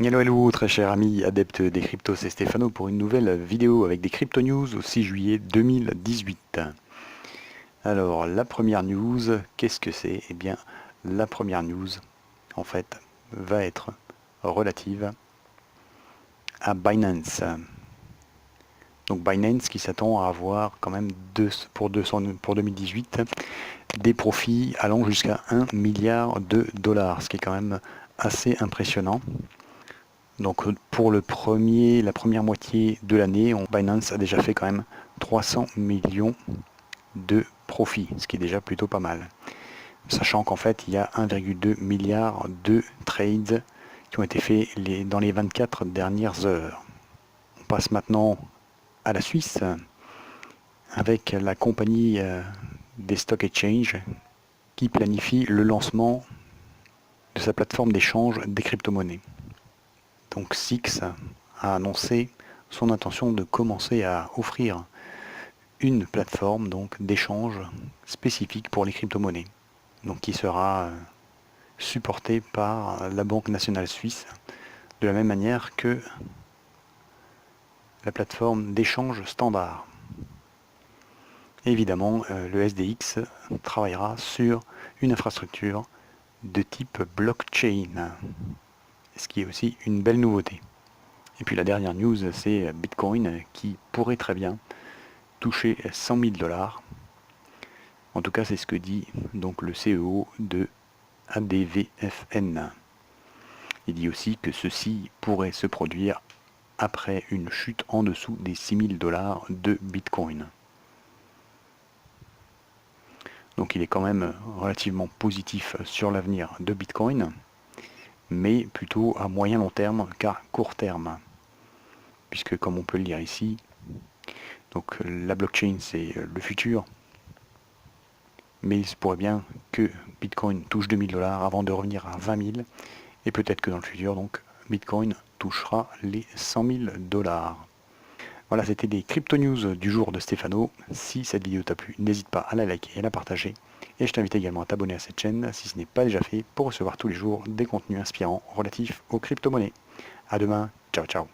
Hello hello très cher ami adepte des cryptos, c'est Stéphano pour une nouvelle vidéo avec des crypto news au 6 juillet 2018. Alors la première news, qu'est-ce que c'est? Eh bien la première news en fait va être relative à Binance. Donc Binance qui s'attend à avoir quand même pour 2018 des profits allant jusqu'à 1 milliard de dollars, ce qui est quand même assez impressionnant. Donc pour la première moitié de l'année, Binance a déjà fait quand même 300 millions de profits, ce qui est déjà plutôt pas mal. Sachant qu'en fait, il y a 1,2 milliard de trades qui ont été faits dans les 24 dernières heures. On passe maintenant à la Suisse avec la compagnie des stock exchange qui planifie le lancement de sa plateforme d'échange des crypto-monnaies. Donc SIX a annoncé son intention de commencer à offrir une plateforme donc d'échange spécifique pour les crypto-monnaies, donc qui sera supportée par la Banque nationale suisse, de la même manière que la plateforme d'échange standard. Évidemment, le SDX travaillera sur une infrastructure de type blockchain, ce qui est aussi une belle nouveauté. Et puis la dernière news, c'est Bitcoin qui pourrait très bien toucher 100 000 dollars. En tout cas, c'est ce que dit donc le CEO de ADVFN. Il dit aussi que ceci pourrait se produire après une chute en dessous des 6 000 dollars de Bitcoin. Donc il est quand même relativement positif sur l'avenir de Bitcoin, mais plutôt à moyen long terme qu'à court terme. Puisque comme on peut le lire ici, donc la blockchain c'est le futur, mais il se pourrait bien que Bitcoin touche 2000 dollars avant de revenir à 20 000, et peut-être que dans le futur, donc, Bitcoin touchera les 100 000 dollars. Voilà, c'était des crypto news du jour de Stéphano. Si cette vidéo t'a plu, n'hésite pas à la liker et à la partager. Et je t'invite également à t'abonner à cette chaîne si ce n'est pas déjà fait pour recevoir tous les jours des contenus inspirants relatifs aux crypto-monnaies. A demain, ciao ciao.